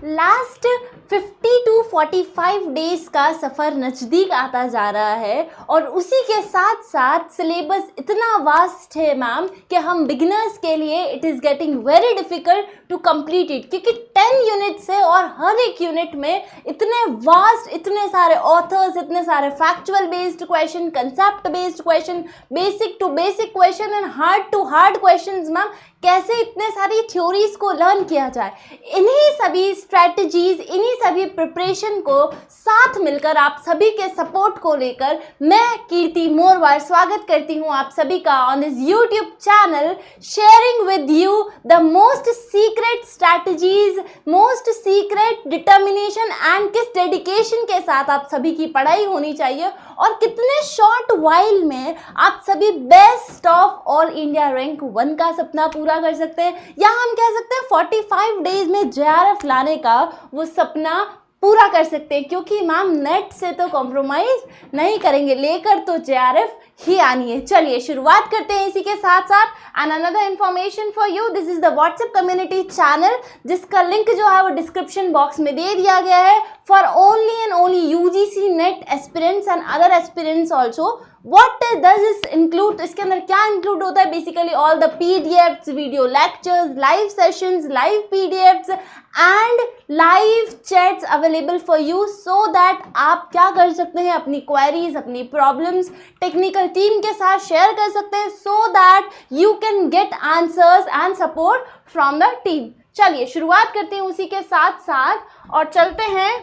Last 50 to 45 days का सफ़र नज़दीक आता जा रहा है और उसी के साथ साथ सिलेबस इतना वास्ट है मैम कि हम बिगिनर्स के लिए it is getting very difficult to complete it, क्योंकि 10 यूनिट्स है और हर एक यूनिट में इतने वास्ट, इतने सारे ऑथर्स, इतने सारे factual based question, concept based question, basic to basic question and hard to hard questions ma'am. कैसे इतने सारी थ्योरीज को लर्न किया जाए, इन्हीं सभी स्ट्रैटेजीज, इन्हीं सभी प्रिपरेशन को साथ मिलकर आप सभी के सपोर्ट को लेकर मैं कीर्ति मोरवार स्वागत करती हूँ आप सभी का on this YouTube channel, sharing with you the most secret strategies, most secret determination and किस डेडिकेशन के साथ आप सभी की पढ़ाई होनी चाहिए और कितने शॉर्ट वाइल में आप सभी best of all India rank 1 का सपना पूरा कर सकते हैं, या हम कह सकते हैं 45 डेज में JRF लाने का वो सपना पूरा कर सकते हैं, क्योंकि मैम नेट से तो कॉम्प्रोमाइज नहीं करेंगे, लेकर तो JRF ही आनी है। चलिए शुरुआत करते हैं इसी के साथ साथ। And another information for you, this is the WhatsApp community channel जिसका लिंक जो है वो डिस्क्रिप्शन बॉक्स में दे दिया गया है for only and only UGC net aspirants and other aspirants also. What does this include? इसके अंदर क्या इंक्लूड होता है? Basically all the PDFs, video lectures, live sessions, live PDFs and live chats available for you, so that आप क्या कर सकते हैं, अपनी क्वेरीज, अपनी प्रॉब्लम्स टेक्निकल टीम के साथ शेयर कर सकते हैं, so that you can get answers and support from the team. चलिए शुरुआत करते हैं उसी के साथ साथ और चलते हैं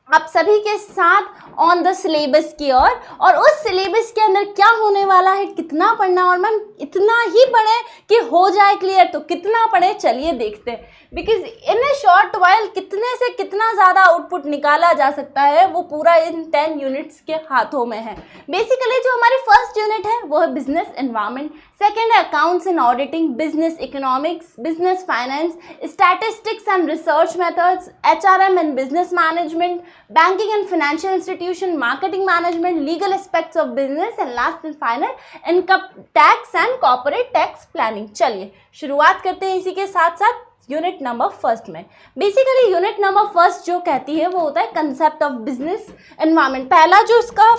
आप सभी के साथ ऑन द सिलेबस की ओर। और उस सिलेबस के अंदर क्या होने वाला है, कितना पढ़ना, और मैम इतना ही पढ़े कि हो जाए क्लियर, तो कितना पढ़े चलिए देखते हैं। Because in A short while कितने से कितना ज़्यादा आउटपुट निकाला जा सकता है वो पूरा इन 10 यूनिट्स के हाथों में है। बेसिकली जो हमारी फर्स्ट यूनिट है वो है बिजनेस एनवायरनमेंट, सेकेंड है accounts and auditing, business economics, business finance, statistics and research methods, HRM and business management, banking and financial institution, marketing management, legal aspects of business and last and final income tax and corporate tax planning. चलिए शुरुआत करते हैं इसी के साथ साथ unit number first में। Basically unit number first जो कहती है वो होता है कंसेप्ट ऑफ बिजनेस एनवायरनमेंट। पहला जो इसका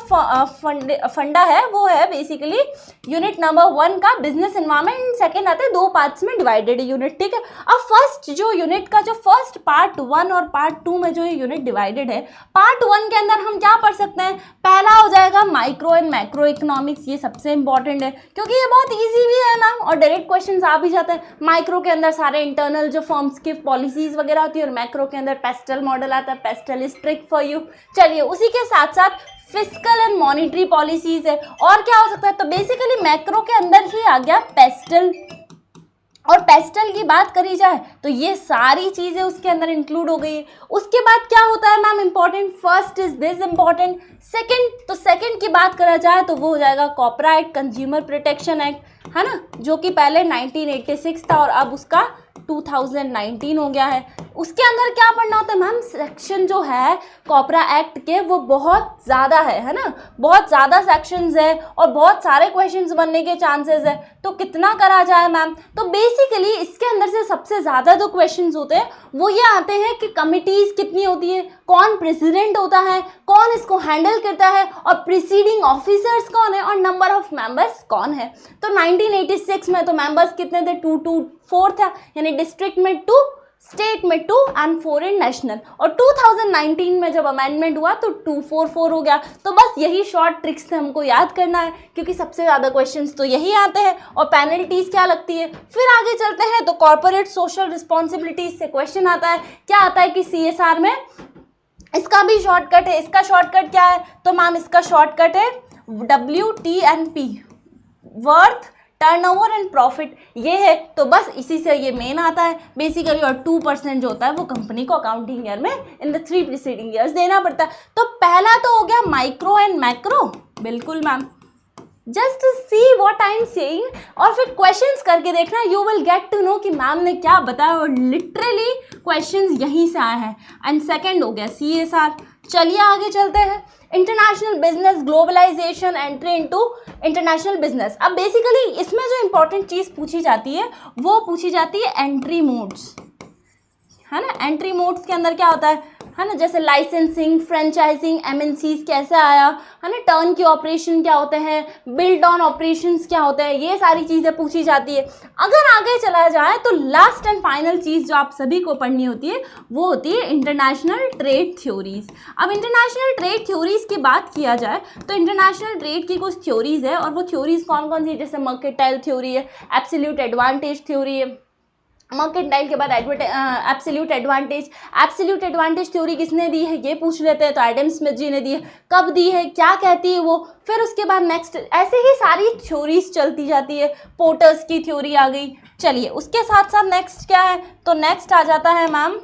फंडा है वो है बेसिकली यूनिट नंबर 1 का बिजनेस एनवायरनमेंट, सेकंड आता है 2 पार्ट्स में डिवाइडेड यूनिट, ठीक है। अब फर्स्ट जो यूनिट का जो फर्स्ट पार्ट 1 और पार्ट 2 में जो ये यूनिट डिवाइडेड है, पार्ट 1 के अंदर हम क्या पढ़ सकते हैं, पहला हो जाएगा माइक्रो एंड मैक्रो इकोनॉमिक्स। ये सबसे इंपॉर्टेंट है क्योंकि ये बहुत ईजी भी है मैम और डायरेक्ट क्वेश्चन आ भी जाते हैं। माइक्रो के अंदर सारे इंटरनल जो फर्म्स की पॉलिसीज वगैरह होती है और मैक्रो के अंदर पेस्टल मॉडल आता है, pastel is trick for you. चलिए उसी के साथ साथ फिस्कल एंड मॉनिटरी पॉलिसीज है, और क्या हो सकता है, तो बेसिकली मैक्रो के अंदर ही आ गया पेस्टल, और पेस्टल की बात करी जाए तो ये सारी चीज़ें उसके अंदर इंक्लूड हो गई है। उसके बाद क्या होता है ma'am important, first is this important, second, तो सेकंड की बात करा जाए तो वो हो जाएगा कॉपीराइट कंज्यूमर प्रोटेक्शन एक्ट, है ना, जो कि पहले 1986 था और अब उसका 2019 हो गया है। उसके अंदर क्या पढ़ना होता है मैम, सेक्शन जो है कॉपरा एक्ट के वो बहुत ज़्यादा है ना, बहुत ज़्यादा सेक्शंस है और बहुत सारे क्वेश्चंस बनने के चांसेस है, तो कितना करा जाए मैम, तो बेसिकली इसके अंदर से सबसे ज़्यादा जो क्वेश्चंस होते हैं वो ये आते हैं कि कमिटीज़ कितनी होती है, कौन प्रेसिडेंट होता है, कौन इसको हैंडल करता है, और प्रिसीडिंग ऑफिसर्स कौन है, और नंबर ऑफ मेंबर्स कौन है। तो 1986 में तो मेंबर्स कितने थे, 2 to 4 था, यानी डिस्ट्रिक्ट में 2, स्टेट में 2 एंड 4 इन नेशनल, और 2019 में जब अमेंडमेंट हुआ तो 244 हो गया। तो बस यही शॉर्ट ट्रिक्स से हमको याद करना है क्योंकि सबसे ज़्यादा क्वेश्चंस तो यही आते हैं, और पेनल्टीज क्या लगती है। फिर आगे चलते हैं तो कॉर्पोरेट सोशल रिस्पॉन्सिबिलिटीज से क्वेश्चन आता है, क्या आता है कि CSR में इसका भी शॉर्टकट है। इसका शॉर्टकट क्या है, तो मैम इसका शॉर्टकट है WTNP, worth, turnover and profit, ये है। तो बस इसी से ये मेन आता है बेसिकली, और 2% जो होता है वो कंपनी को अकाउंटिंग ईयर में इन द 3 प्रीसीडिंग ईयर्स देना पड़ता है। तो पहला तो हो गया माइक्रो एंड मैक्रो, बिल्कुल ma'am, just see what I am saying, और फिर क्वेश्चंस करके देखना, you will get to know कि मैम ने क्या बताया, और लिटरली क्वेश्चंस यहीं से आए हैं। एंड सेकंड हो गया CSR। चलिए आगे चलते हैं, international business, globalisation, entry into international business. अब बेसिकली इसमें जो इंपॉर्टेंट चीज़ पूछी जाती है वो पूछी जाती है एंट्री मोड्स, है ना, एंट्री मोड्स के अंदर क्या होता है ना, जैसे लाइसेंसिंग, फ्रेंचाइजिंग, एमएनसीज कैसे आया है ना, टर्न की ऑपरेशन क्या होते हैं, बिल्ड ऑन ऑपरेशंस क्या होते हैं, ये सारी चीज़ें पूछी जाती है। अगर आगे चला जाए तो लास्ट एंड फाइनल चीज़ जो आप सभी को पढ़नी होती है वो होती है इंटरनेशनल ट्रेड थ्योरीज। अब इंटरनेशनल ट्रेड थ्योरीज की बात किया जाए तो इंटरनेशनल ट्रेड की कुछ थ्योरीज है, और वो थ्योरीज कौन कौन सी, जैसे मर्केंटाइल थ्योरी है, एब्सोल्यूट एडवांटेज थ्योरी है, मर्केंटाइल के बाद एब्सोल्यूट एडवांटेज थ्योरी किसने दी है ये पूछ लेते हैं, तो एडम स्मिथ जी ने दी है, कब दी है, क्या कहती है वो, फिर उसके बाद नेक्स्ट ऐसे ही सारी थ्योरीज चलती जाती है। पोर्टर्स की थ्योरी आ गई। चलिए उसके साथ साथ नेक्स्ट क्या है, तो नेक्स्ट आ जाता है मैम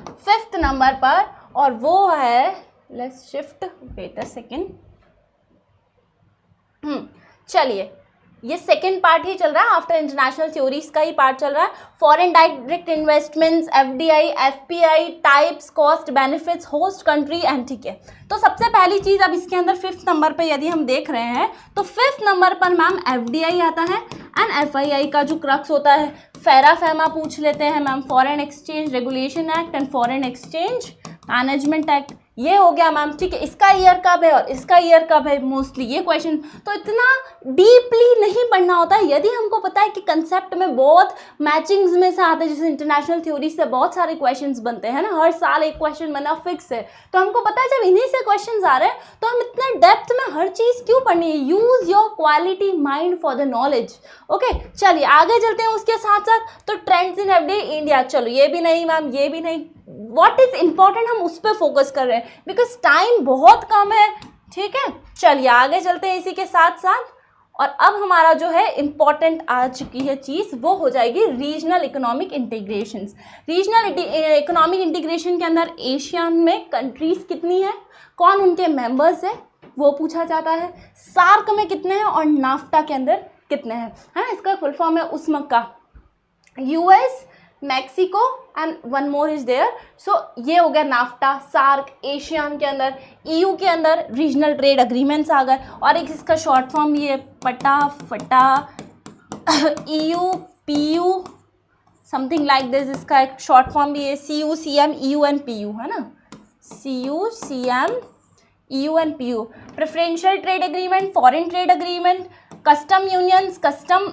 5th नंबर पर, और वो है, let's shift, wait a second, चलिए ये सेकेंड पार्ट ही चल रहा है, आफ्टर इंटरनेशनल थ्योरीज का ही पार्ट चल रहा है। Foreign direct investments, FDI, FPI, types, cost, benefits, host country and, ठीक है। तो सबसे पहली चीज अब इसके अंदर 5th नंबर पे यदि हम देख रहे हैं तो 5th नंबर पर मैम एफडीआई आता है एंड एफआईआई का जो क्रक्स होता है, फेरा फेमा पूछ लेते हैं ma'am, foreign exchange regulation act and foreign exchange management act, ये हो गया मैम, ठीक है। इसका ईयर कब है और इसका ईयर कब है, मोस्टली ये क्वेश्चन तो इतना डीपली नहीं पढ़ना होता है। यदि हमको पता है कि कंसेप्ट में बहुत मैचिंग्स में से आते हैं, जैसे इंटरनेशनल थ्योरी से बहुत सारे क्वेश्चंस बनते हैं ना, हर साल एक क्वेश्चन बना फिक्स है, तो हमको पता है जब इन्हीं से क्वेश्चंस आ रहे हैं तो हम इतना डेप्थ में हर चीज़ क्यों पढ़नी है। Use your quality mind for the knowledge. Okay चलिए आगे चलते हैं। उसके साथ साथ तो ट्रेंड्स इन एफडीआई इंडिया, चलो ये भी नहीं मैम, ये भी नहीं, व्हाट इज इंपॉर्टेंट हम उस पर फोकस कर रहे हैं बिकॉज टाइम बहुत कम है, ठीक है। चलिए आगे चलते हैं इसी के साथ साथ, और अब हमारा जो है इंपॉर्टेंट आ चुकी है चीज़, वो हो जाएगी regional economic integration. Regional economic integration के अंदर एशियन में कंट्रीज कितनी है, कौन उनके मेंबर्स है, वो पूछा जाता है। सार्क में कितने हैं और नाफ्टा के अंदर कितने हैं, है ना। इसका फुल फॉर्म है उस्मक का, US, Mexico and one more is there. So ये हो गया नाफ्टा, सार्क, एशियन के अंदर, ईयू के अंदर रीजनल ट्रेड अग्रीमेंट्स आ गए, और एक इसका शॉर्ट फॉर्म ये पटा फटा EU PU something like this, इसका एक शॉर्ट फॉर्म भी है CU CM EU and PU, है ना, CU CM EU and PU। Preferential trade agreement, foreign trade agreement, custom unions, custom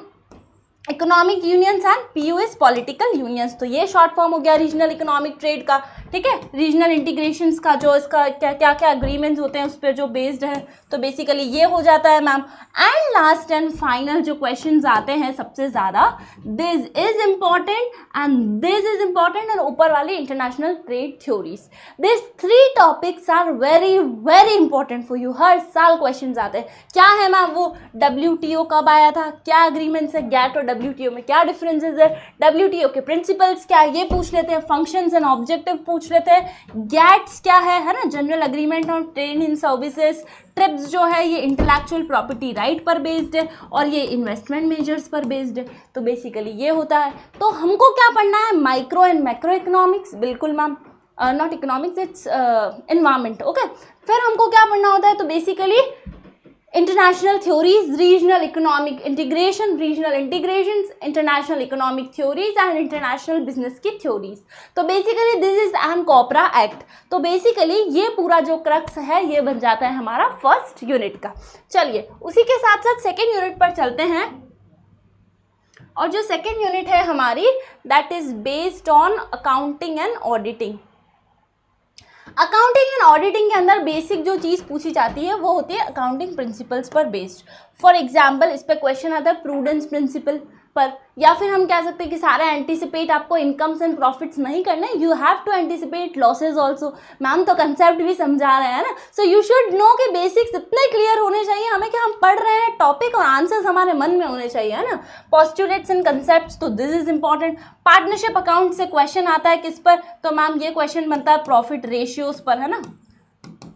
economic unions and PU is political unions. तो ये short form हो गया रीजनल इकोनॉमिक ट्रेड का, ठीक है। Regional integrations का जो इसका क्या क्या क्या अग्रीमेंट्स होते हैं उस पर जो बेस्ड है, तो बेसिकली ये हो जाता है ma'am. And last and final जो क्वेश्चंस आते हैं सबसे ज़्यादा, this is important and this is important, और ऊपर वाली international trade theories. This 3 topics are very very important for you. हर साल क्वेश्चंस आते हैं। क्या है मैम वो, WTO कब आया था, क्या अग्रीमेंट्स है, गैट और WTO में क्या डिफरेंसेस है, WTO के प्रिंसिपल्स क्या है ये पूछ लेते हैं, फंक्शंस एंड ऑब्जेक्टिव पूछ लेते हैं, गैट्स क्या है ना, general agreement on trade in services. Trips जो है ये इंटेलेक्चुअल प्रॉपर्टी राइट पर बेस्ड है, और ये इन्वेस्टमेंट मेजर्स पर बेस्ड है। तो बेसिकली ये होता है। तो हमको क्या पढ़ना है, माइक्रो एंड मैक्रो इकोनॉमिक्स, बिल्कुल ma'am, not economics, it's environment, okay. फिर हमको क्या पढ़ना होता है, तो basically international theories, regional economic integration, regional integrations, international economic theories and international business की थ्योरीज। तो basically this is an copra act. तो बेसिकली ये पूरा जो क्रक्स है ये बन जाता है हमारा फर्स्ट यूनिट का। चलिए उसी के साथ साथ सेकेंड यूनिट पर चलते हैं, और जो सेकेंड यूनिट है हमारी that is based on accounting and auditing. Accounting and auditing के अंदर बेसिक जो चीज़ पूछी जाती है वो होती है अकाउंटिंग प्रिंसिपल्स पर बेस्ड। फॉर एग्जाम्पल इस पर क्वेश्चन आता है प्रूडेंस प्रिंसिपल पर, या फिर हम कह सकते हैं कि सारा एंटीसिपेट आपको इनकम्स एंड प्रॉफिट्स नहीं करने, you have to anticipate losses also. Ma'am तो कंसेप्ट भी समझा रहे हैं ना, सो यू शुड नो कि बेसिक्स इतने क्लियर होने चाहिए हमें कि हम पढ़ रहे हैं टॉपिक और आंसर्स हमारे मन में होने चाहिए, है ना। पॉस्टुलेट्स एंड कंसेप्ट्स, तो this is important. Partnership account से क्वेश्चन आता है किस पर, तो मैम ये क्वेश्चन बनता है प्रॉफिट रेशियोज पर, है ना।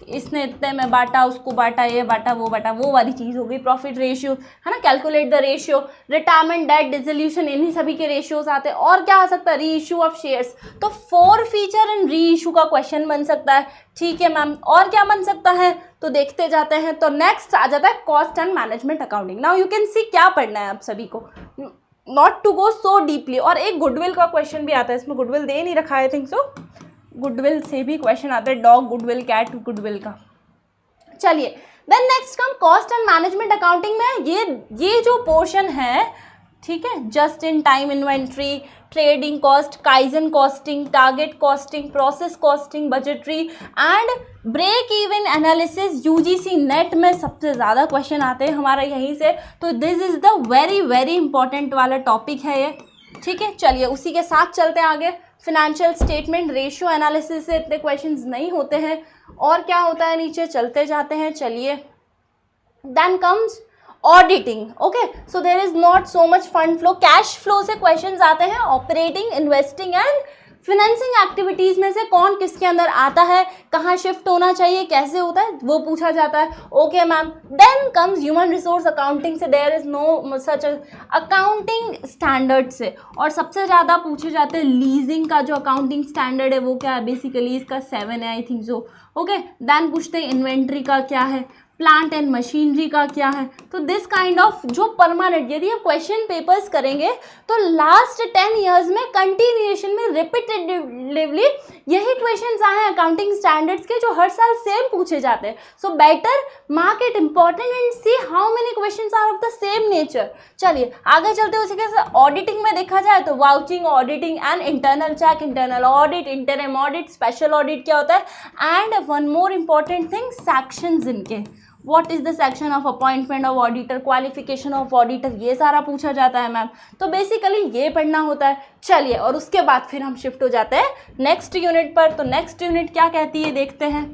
इसने इतने में बांटा, उसको बांटा, ये बांटा, वो वाली चीज़ हो गई प्रॉफिट रेशियो, है ना। Calculate the ratio, retirement, death, dissolution, इन्हीं सभी के रेशियोज आते हैं। और क्या आ सकता है, री इशू ऑफ शेयर्स, तो for feature and re issue का क्वेश्चन बन सकता है, ठीक है मैम। और क्या बन सकता है, तो देखते जाते हैं। तो नेक्स्ट आ जाता है cost and management accounting. Now you can see क्या पढ़ना है आप सभी को। Not to go so deeply. और एक गुडविल का क्वेश्चन भी आता है, इसमें गुडविल दे नहीं रखा है, आई थिंक सो, गुडविल से भी क्वेश्चन आता है, डॉग गुडविल, कैट गुडविल का। चलिए then next come cost and management accounting में ये जो पोर्शन है, ठीक है, just in time inventory, trading cost, kaizen costing, target costing, process costing, budgetary and break even analysis, UGC NET में सबसे ज़्यादा क्वेश्चन आते हैं हमारा यहीं से। तो this is the very very important वाला टॉपिक है ये, ठीक है। चलिए उसी के साथ चलते हैं आगे। फिनेंशियल स्टेटमेंट, रेशियो एनालिसिस से इतने क्वेश्चंस नहीं होते हैं। और क्या होता है, नीचे चलते जाते हैं। चलिए then comes auditing. Okay, so there is not so much fund flow, cash flow से क्वेश्चंस आते हैं। Operating, investing and financing activities में से कौन किसके अंदर आता है, कहाँ शिफ्ट होना चाहिए, कैसे होता है, वो पूछा जाता है। Okay ma'am. Then comes human resource accounting से, there is no such accounting standard से। और सबसे ज़्यादा पूछे जाते हैं लीजिंग का जो अकाउंटिंग स्टैंडर्ड है वो क्या है, बेसिकली इसका 7 है I think so. Okay, then पूछते हैं इन्वेंट्री का क्या है, प्लांट एंड मशीनरी का क्या है। तो दिस काइंड ऑफ जो परमानेंट, यदि आप क्वेश्चन पेपर्स करेंगे तो लास्ट 10 ईयर्स में कंटिन्यूएशन में रिपीटेटिवली यही क्वेश्चंस आए हैं अकाउंटिंग स्टैंडर्ड्स के, जो हर साल सेम पूछे जाते हैं। So better mark it important and see how many questions are of the same nature. चलिए आगे चलते हैं। उसी के साथ ऑडिटिंग में देखा जाए तो vouching, auditing and internal check, internal audit, interim audit, special audit क्या होता है, and one more important thing sections इनके, what is the section of appointment of auditor, qualification of auditor, ये सारा पूछा जाता है मैम। तो बेसिकली ये पढ़ना होता है। चलिए और उसके बाद फिर हम शिफ्ट हो जाते हैं नेक्स्ट यूनिट पर। तो नेक्स्ट यूनिट क्या कहती है देखते हैं।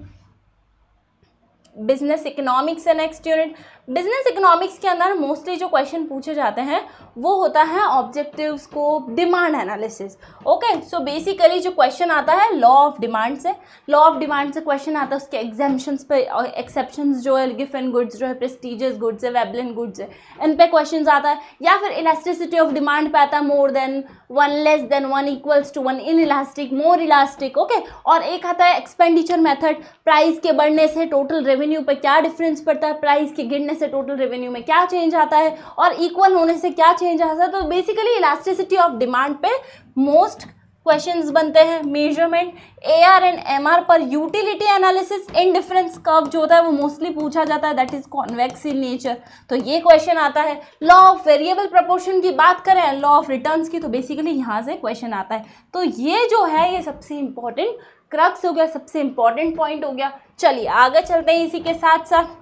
बिजनेस इकोनॉमिक्स है नेक्स्ट यूनिट। बिजनेस इकोनॉमिक्स के अंदर मोस्टली जो क्वेश्चन पूछे जाते हैं वो होता है objective scope, demand analysis. Okay, so basically जो क्वेश्चन आता है लॉ ऑफ डिमांड से, लॉ ऑफ डिमांड से क्वेश्चन आता है, उसके एग्जाम्पशंस पे, एक्सेप्शंस जो है, गिफन गुड्स जो है, प्रेस्टीजियस गुड्स है, वेबलिन गुड्स है, इन पे क्वेश्चन आता है। या फिर इलास्टिसिटी ऑफ डिमांड पे आता है, more than one, less than one, equals to one, inelastic, more elastic. Okay, और एक आता है एक्सपेंडिचर मेथड, प्राइस के बढ़ने से टोटल रेवेन्यू पे क्या डिफरेंस पड़ता है, प्राइस के गिरने से टोटल रेवेन्यू में क्या चेंज आता है, और इक्वल होने से क्या चेंज आता है। तो बेसिकली इलास्टिसिटी ऑफ डिमांड पे मोस्ट क्वेश्चंस बनते हैं। मेजरमेंट, AR एंड MR पर यूटिलिटी एनालिसिस, इंडिफरेंस कर्व जो होता है वो मोस्टली पूछा जाता है, that is convex in nature, तो ये क्वेश्चन आता है। लॉ ऑफ वेरिएबल प्रोपोर्शन की बात करें, लॉ ऑफ रिटर्न्स की, तो बेसिकली यहाँ से क्वेश्चन आता है। तो ये जो है ये सबसे इंपॉर्टेंट क्रक्स हो गया, सबसे इंपॉर्टेंट पॉइंट हो गया। चलिए आगे चलते हैं इसी के साथ साथ।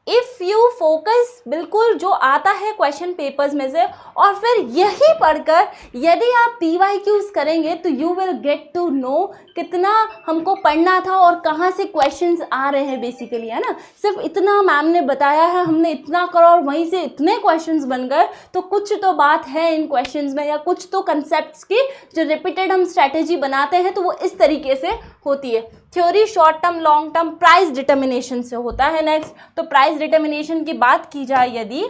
इफ़ यू फोकस, बिल्कुल जो आता है क्वेश्चन पेपर्स में से, और फिर यही पढ़कर यदि आप PYQs करेंगे तो you will get to know कितना हमको पढ़ना था और कहाँ से क्वेश्चंस आ रहे हैं बेसिकली, है ना। सिर्फ इतना मैम ने बताया है, हमने इतना करा और वहीं से इतने क्वेश्चंस बन गए, तो कुछ तो बात है इन क्वेश्चंस में, या कुछ तो कंसेप्ट्स की जो रिपीटेड हम स्ट्रैटेजी बनाते हैं तो वो इस तरीके से होती है। Theory short term, long term, price determination से होता है नेक्स्ट। तो प्राइस डिटर्मिनेशन की बात की जाए यदि,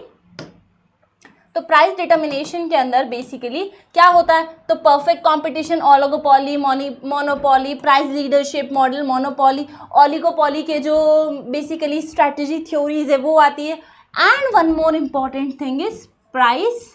तो प्राइस डिटर्मिनेशन के अंदर बेसिकली क्या होता है, तो perfect competition, oligopoly, monopoly, price leadership model, monopoly, oligopoly के जो बेसिकली स्ट्रैटेजी थ्योरीज है वो आती है। And one more important thing is price,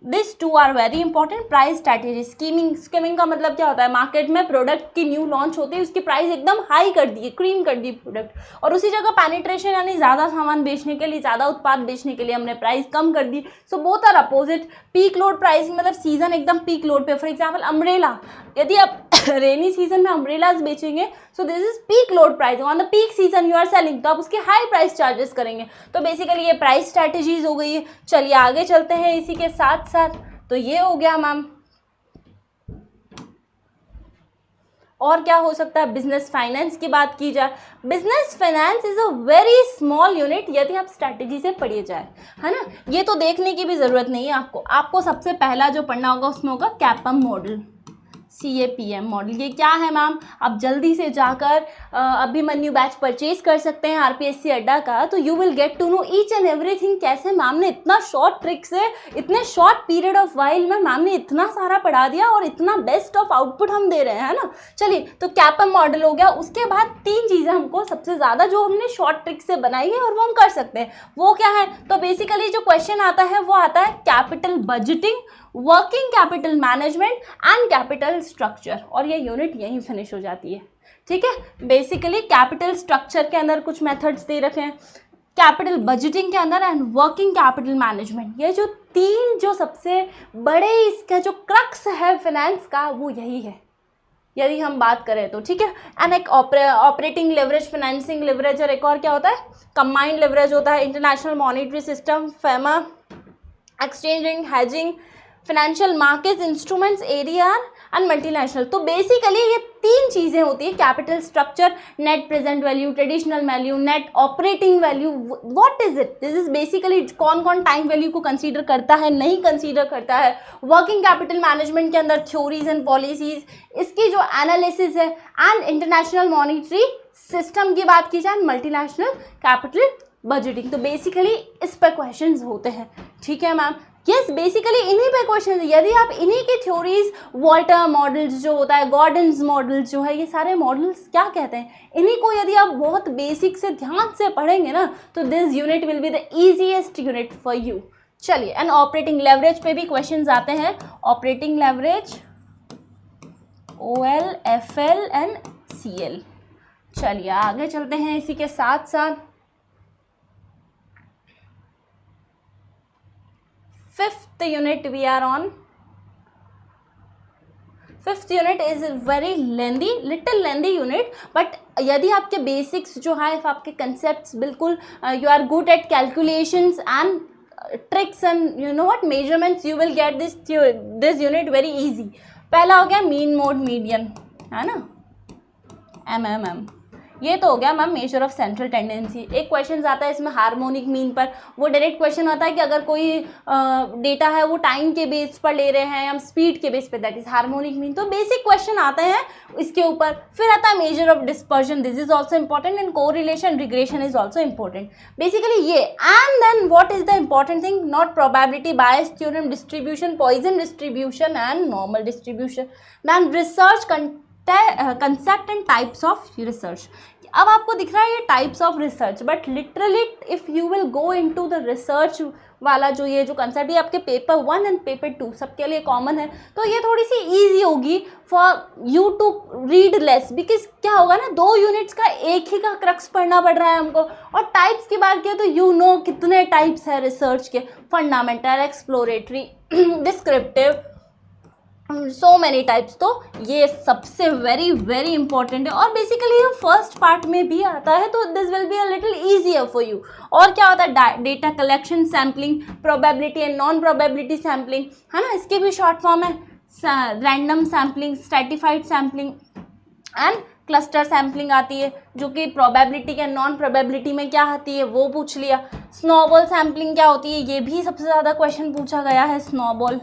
this two are very important. Price strategy, skimming का मतलब क्या होता है, मार्केट में प्रोडक्ट की न्यू लॉन्च होती है, उसकी प्राइस एकदम हाई कर दी है, क्रीम कर दी प्रोडक्ट, और उसी जगह पेनिट्रेशन यानी ज़्यादा सामान बेचने के लिए, ज़्यादा उत्पाद बेचने के लिए हमने प्राइस कम कर दी। So both are opposite. Peak load pricing मतलब सीजन एकदम पीक लोड पे, फॉर एग्जाम्पल अम्ब्रेला, यदि आप रेनी सीजन में अम्ब्रेलाज बेचेंगे so this is peak load pricing, on the peak season you are selling, तो आप उसके हाई प्राइस चार्जेस करेंगे। तो बेसिकली ये प्राइस स्ट्रैटेजीज हो गई है। चलिए आगे चलते हैं इसी के साथ साथ। तो ये हो गया मैम, और क्या हो सकता है, बिजनेस फाइनेंस की बात की जाए। Business finance is a very small unit यदि आप स्ट्रैटेजी से पढ़िए जाए, है ना। ये तो देखने की भी ज़रूरत नहीं है आपको सबसे पहला जो पढ़ना होगा उसमें होगा कैपम मॉडल। CAPM model. ये क्या है मैम? आप जल्दी से जाकर अभिमन्यु बैच परचेज कर सकते हैं RPSC अड्डा का, तो you will get to know each and everything. कैसे मैम ने इतना शॉर्ट ट्रिक से इतने शॉर्ट पीरियड ऑफ वाइल में मैम ने इतना सारा पढ़ा दिया और इतना बेस्ट ऑफ आउटपुट हम दे रहे हैं, है ना। चलिए, तो कैपम मॉडल हो गया। उसके बाद 3 चीज़ें हमको सबसे ज़्यादा जो हमने शॉर्ट ट्रिक से बनाई है और वो हम कर सकते हैं, वो क्या है? तो बेसिकली जो क्वेश्चन आता है वो आता है capital budgeting, working capital management and capital structure, और ये यूनिट यहीं फिनिश हो जाती है। ठीक है, बेसिकली कैपिटल स्ट्रक्चर के अंदर कुछ मेथड्स दे रखे हैं, कैपिटल बजटिंग के अंदर एंड वर्किंग कैपिटल मैनेजमेंट। ये जो 3 जो सबसे बड़े इसका जो क्रक्स है फाइनेंस का, वो यही है यदि हम बात करें तो। ठीक है, एंड एक ऑपरेटिंग लेवरेज, फाइनेंसिंग लेवरेज, और एक और क्या होता है? कंबाइंड लेवरेज होता है, international monetary system, FEMA, exchanging, hedging, financial markets, instruments, ADR and multinational. तो बेसिकली ये 3 चीज़ें होती है, capital structure, net present value, traditional value, net operating value. What is it? This is basically कौन कौन time value को consider करता है, नहीं कंसीडर करता है। वर्किंग कैपिटल मैनेजमेंट के अंदर थ्योरीज एंड पॉलिसीज, इसकी जो एनालिसिस है, एंड इंटरनेशनल मॉनिटरी सिस्टम की बात की जाए, मल्टीनेशनल कैपिटल बजटिंग। तो बेसिकली इस पर क्वेश्चंस होते हैं। ठीक है मैम, यस, बेसिकली इन्हीं पे क्वेश्चन। यदि आप इन्हीं की थ्योरीज, वॉल्टर मॉडल्स जो होता है, गॉर्डन्स मॉडल्स जो है, ये सारे मॉडल्स क्या कहते हैं, इन्हीं को यदि आप बहुत बेसिक से ध्यान से पढ़ेंगे ना, तो this unit will be the easiest unit for you. चलिए, एंड ऑपरेटिंग लेवरेज पे भी क्वेश्चंस आते हैं। Operating leverage, OL, FL and CL। चलिए आगे चलते हैं। इसी के साथ साथ 5th unit we are on. 5th unit is very lengthy, little lengthy unit, but यदि आपके बेसिक्स जो है, आपके कंसेप्ट्स बिल्कुल you are good at calculations and tricks and you know what measurements, you will get this unit very easy. पहला हो गया mean mode median, है ना, MMM। ये तो हो गया ma'am measure of central tendency. एक क्वेश्चन आता है इसमें हार्मोनिक मीन पर, वो डायरेक्ट क्वेश्चन आता है कि अगर कोई डेटा है वो टाइम के बेस पर ले रहे हैं या स्पीड के बेस पे, दैट इज हार्मोनिक मीन। तो बेसिक क्वेश्चन आते हैं इसके ऊपर। फिर आता है measure of dispersion, this is also important, and correlation regression is also important. Basically ये, and then what is the important thing, not probability, Bayes theorem, distribution, Poisson distribution and normal distribution. Then research concept and types of research. अब आपको दिख रहा है ये types of research, but literally if you will go into the research वाला जो ये जो कंसेप्ट, ये आपके पेपर 1 एंड पेपर 2 सबके लिए कॉमन है, तो ये थोड़ी सी ईजी होगी for you to read less, because क्या होगा ना, 2 यूनिट्स का एक ही का क्रक्स पढ़ना पड़ रहा है हमको। और टाइप्स की बात किया तो यू नो कितने टाइप्स है रिसर्च के, fundamental, exploratory, descriptive, so many types. तो ये सबसे वेरी वेरी इंपॉर्टेंट है, और बेसिकली ये फर्स्ट पार्ट में भी आता है, तो this will be a little easier for you. और क्या होता है, data collection, sampling, probability and non probability sampling, है ना, इसके भी शॉर्ट फॉर्म है, random sampling, stratified sampling and cluster sampling आती है, जो कि प्रोबेबिलिटी के नॉन प्रोबेबिलिटी में क्या आती है वो पूछ लिया। स्नोबॉल सैम्पलिंग क्या होती है, ये भी सबसे ज़्यादा क्वेश्चन पूछा गया है। स्नोबॉल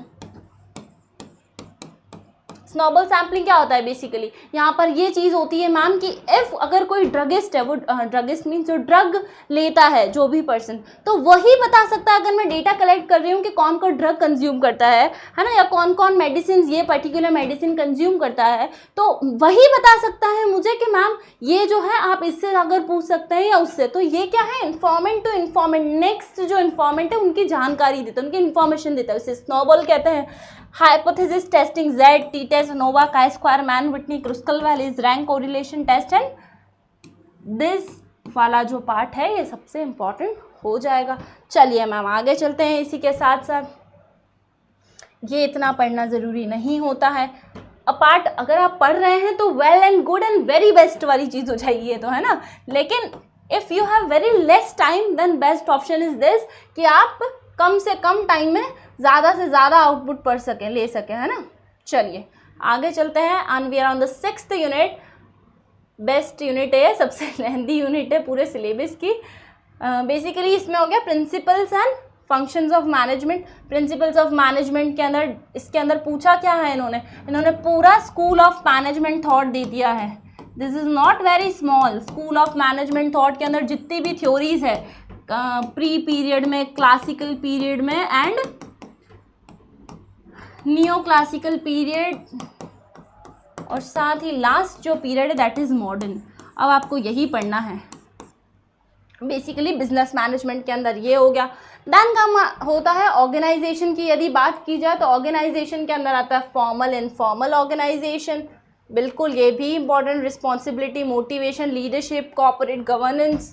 सैम्पलिंग क्या होता है, बेसिकली यहाँ पर ये चीज़ होती है मैम कि इफ़ अगर कोई ड्रगिस्ट है, वो ड्रगिस्ट मीन्स जो ड्रग लेता है जो भी पर्सन, तो वही बता सकता है, अगर मैं डेटा कलेक्ट कर रही हूँ कि कौन कौन ड्रग कंज्यूम करता है ना, या कौन कौन मेडिसिन, ये पर्टिकुलर मेडिसिन कंज्यूम करता है, तो वही बता सकता है मुझे कि मैम ये जो है आप इससे अगर पूछ सकते हैं या उससे। तो ये क्या है, इन्फॉर्मेंट टू इन्फॉर्मेंट, नेक्स्ट जो इन्फॉर्मेंट है उनकी जानकारी देता है, उनकी इन्फॉर्मेशन देता है, उसे स्नोबॉल कहते हैं। Hypothesis testing, Z, T test, ANOVA, chi square, Mann Whitney, Kruskal Wallis, rank correlation test, and this वाला जो पार्ट है ये सबसे इम्पॉर्टेंट हो जाएगा। चलिए मैम आगे चलते हैं। इसी के साथ साथ ये इतना पढ़ना ज़रूरी नहीं होता है, अपार्ट अगर आप पढ़ रहे हैं तो well and good and very best वाली चीज़ हो जाएगी ये तो, है ना। लेकिन if you have very less time then best option is this कि आप कम से कम टाइम में ज़्यादा से ज़्यादा आउटपुट पढ़ सकें, ले सकें, है ना। चलिए आगे चलते हैं, and we are on the 6th unit. Best unit है, सबसे लेंथी यूनिट है पूरे सिलेबस की। बेसिकली इसमें हो गया principles and functions of management, principles of management के अंदर, इसके अंदर पूछा क्या है इन्होंने पूरा school of management thought they दिया है। This is not very small. School of management thought के अंदर जितनी भी थ्योरीज है प्री पीरियड में, क्लासिकल पीरियड में एंड नियो क्लासिकल पीरियड, और साथ ही लास्ट जो पीरियड है दैट इज़ मॉडर्न। अब आपको यही पढ़ना है बेसिकली बिजनेस मैनेजमेंट के अंदर। ये हो गया। देन काम होता है ऑर्गेनाइजेशन की। यदि बात की जाए तो ऑर्गेनाइजेशन के अंदर आता है फॉर्मल, इनफॉर्मल ऑर्गेनाइजेशन, बिल्कुल ये भी important, responsibility, motivation, leadership, corporate governance,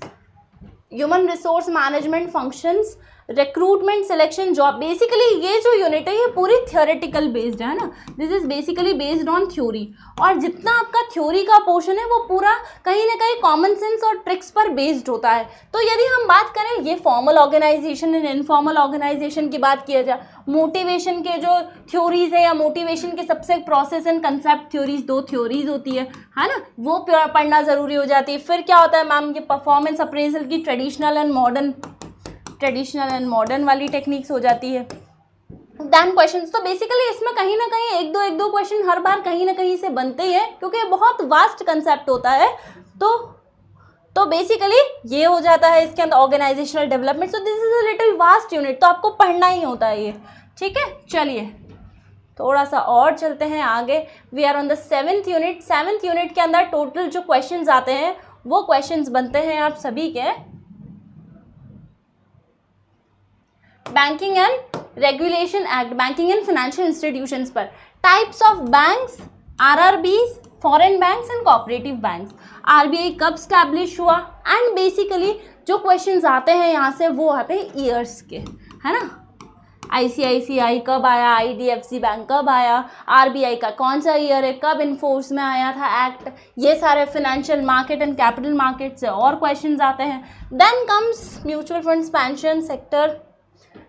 human resource management functions, recruitment, selection, job. Basically ये जो यूनिट है ये पूरी थियोरेटिकल बेस्ड है ना, this is basically based on theory. और जितना आपका थ्योरी का पोर्शन है वो पूरा कहीं ना कहीं कॉमन सेंस और ट्रिक्स पर बेस्ड होता है। तो यदि हम बात करें ये formal organisation and informal organisation की बात किया जाए, मोटिवेशन के जो थ्योरीज है या मोटिवेशन के सबसे process and concept theories, 2 theories होती है ना, वो पढ़ना ज़रूरी हो जाती है। फिर क्या होता है मैम, ये परफॉर्मेंस अप्रेजल की ट्रेडिशनल एंड मॉडर्न वाली टेक्निक्स हो जाती है। दैन क्वेश्चंस, तो बेसिकली इसमें कहीं ना कहीं एक दो क्वेश्चन हर बार कहीं ना कहीं से बनते ही है, क्योंकि ये बहुत वास्ट कंसेप्ट होता है। तो बेसिकली ये हो जाता है इसके अंदर organisational development. So this is a little vast unit, तो आपको पढ़ना ही होता है ये, ठीक है। चलिए थोड़ा सा और चलते हैं आगे। We are on the 7th unit. 7th unit के अंदर टोटल जो क्वेश्चंस आते हैं वो क्वेश्चंस बनते हैं आप सभी के banking and regulation act, banking and financial institutions पर, types of banks, RRBs, foreign banks and cooperative banks, RBI कब स्टैब्लिश हुआ, एंड बेसिकली जो क्वेश्चंस आते हैं यहाँ से वो आते हैं ईयर्स के, है ना। आईसीआईसीआई कब आया, आईडीएफसी बैंक कब आया, आरबीआई का कौन सा ईयर है, कब इन्फोर्स में आया था एक्ट, ये सारे financial market and capital market से और क्वेश्चंस आते हैं। Then comes mutual funds, pension sector,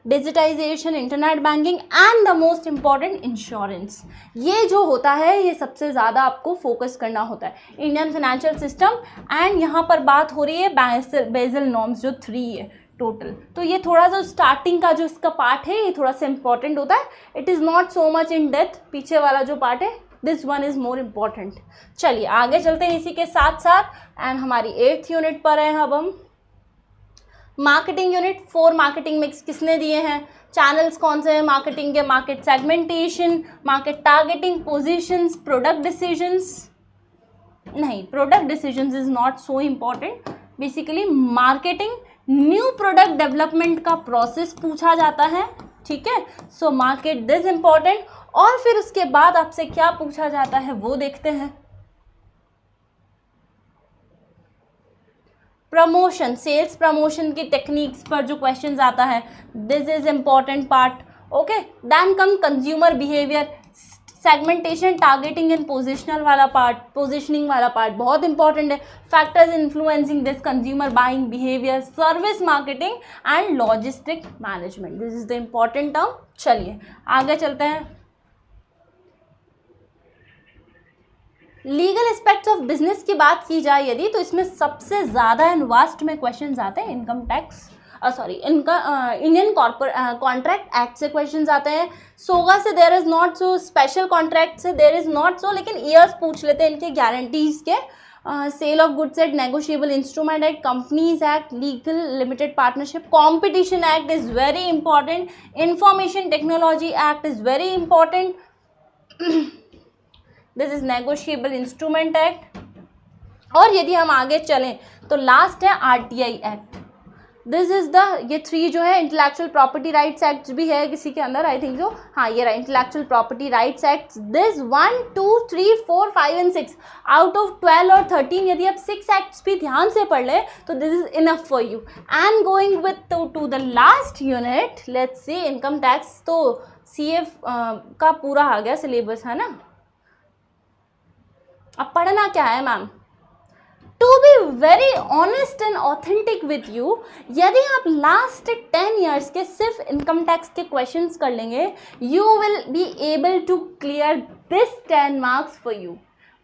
digitisation, internet banking and the most important insurance. ये जो होता है ये सबसे ज़्यादा आपको फोकस करना होता है, इंडियन फाइनेंशियल सिस्टम। एंड यहाँ पर बात हो रही है बेसल नॉर्म्स जो 3 है टोटल। तो ये थोड़ा सा स्टार्टिंग का जो इसका पार्ट है ये थोड़ा सा इंपॉर्टेंट होता है, it is not so much in depth. पीछे वाला जो पार्ट है this one is more important. चलिए आगे चलते हैं इसी के साथ साथ, एंड हमारी 8th यूनिट पर है अब हम। मार्केटिंग यूनिट, 4 मार्केटिंग मिक्स किसने दिए हैं, चैनल्स कौन से हैं मार्केटिंग के, market segmentation, market targeting, positions, product decisions, नहीं product decisions is not so important. Basically marketing, new product development का प्रोसेस पूछा जाता है, ठीक है। So market this important. और फिर उसके बाद आपसे क्या पूछा जाता है वो देखते हैं। प्रमोशन, सेल्स प्रमोशन की टेक्निक्स पर जो क्वेश्चंस आता है, this is important part, okay. Then come consumer behaviour, segmentation, targeting and positioning वाला पार्ट बहुत इंपॉर्टेंट है। Factors influencing this consumer buying behaviour, service marketing and logistic management, this is the important term. चलिए आगे चलते हैं। Legal aspects of business की बात की जाए यदि, तो इसमें सबसे ज़्यादा एंड वास्ट में क्वेश्चंस आते हैं income tax Indian contract act से क्वेश्चंस आते हैं। सोगा से there is not so, special contract से देयर इज़ नॉट सो, लेकिन ईयर्स पूछ लेते हैं इनके गारंटीज के। Sale of goods act, negotiable instrument act, companies act, legal limited partnership, competition act is very important, information technology act is very important, this is negotiable instrument act. और यदि हम आगे चलें तो लास्ट है RTI act, this is the, ये 3 जो है इंटेलेक्चुअल प्रॉपर्टी राइट्स एक्ट भी है किसी के अंदर, आई थिंक सो, हाँ ये रहा intellectual property rights act. This 1 2 3 4 5 and 6 out of 12 और 13, यदि आप 6 एक्ट्स भी ध्यान से पढ़ लें तो this is enough for you. And going with to the last unit, let's see income tax. तो सीएफ का पूरा आ गया सिलेबस, है ना। अब पढ़ना क्या है ma'am, to be very honest and authentic with you, यदि आप लास्ट 10 ईयर्स के सिर्फ इनकम टैक्स के क्वेश्चंस कर लेंगे, you will be able to clear this 10 marks for you.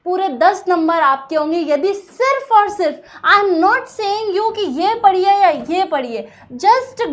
पूरे 10 नंबर आपके होंगे यदि सिर्फ और सिर्फ, I am not saying you कि ये पढ़िए या ये पढ़िए, just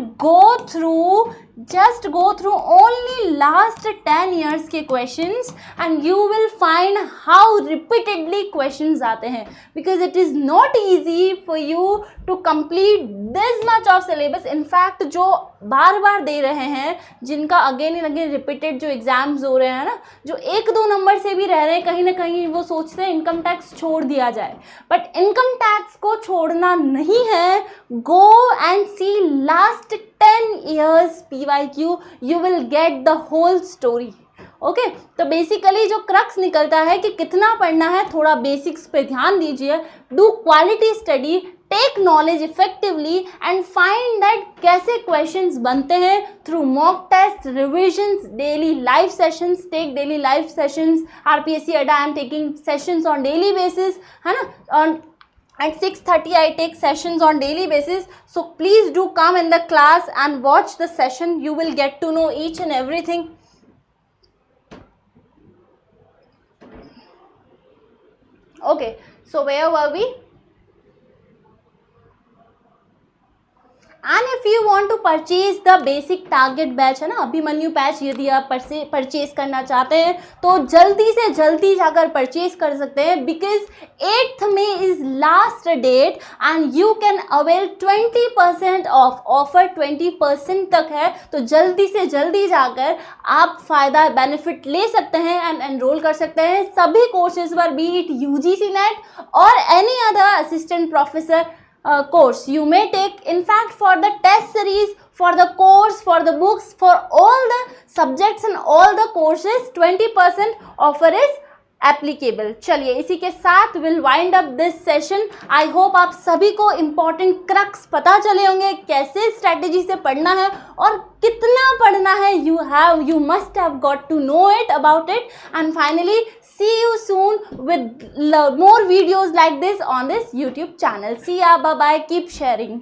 go through only last 10 years के questions and you will find how repeatedly questions आते हैं, because it is not easy for you to complete this much of syllabus. In fact जो बार बार दे रहे हैं, जिनका अगेन एंड अगेन रिपीटेड जो exams हो रहे हैं ना, जो 1-2 नंबर से भी रह रहे हैं, कहीं ना कहीं वो सोचते हैं इनकम टैक्स छोड़ दिया जाए, बट इनकम टैक्स को छोड़ना नहीं है। Go and see last 10 years PYQ, you will get the whole story। Okay तो बेसिकली जो क्रक्स निकलता है कि कितना पढ़ना है, थोड़ा बेसिक्स पे ध्यान दीजिए, do quality study, take knowledge effectively and find that कैसे क्वेश्चंस बनते हैं through mock test, revisions, daily live sessions, take daily live sessions, RPSC Adda I am taking sessions on daily basis, है ना, at 6:30 I take sessions on daily basis, so please do come in the class and watch the session, you will get to know each and everything। Okay, so where were we? And if you want to purchase the basic target batch, है ना, Abhimanyu batch, यदि आप purchase करना चाहते हैं तो जल्दी से जल्दी जाकर परचेज कर सकते हैं, because 8th May is last date and you can avail 20% off, offer 20% तक है, तो जल्दी से जल्दी जाकर आप फ़ायदा बेनिफिट ले सकते हैं एंड एनरोल कर सकते हैं सभी कोर्सेज पर, बी इट UGC NET और any other assistant professor course you may take। in fact for the test series, for the course, for the books, for all the subjects and all the courses 20% offer is applicable। चलिए इसी के साथ will wind up this session। I hope आप सभी को important crux पता चले होंगे, कैसे strategy से पढ़ना है और कितना पढ़ना है, you must have got to know it about it। and finally see you soon with more videos like this on this YouTube channel। See ya, bye bye, keep sharing।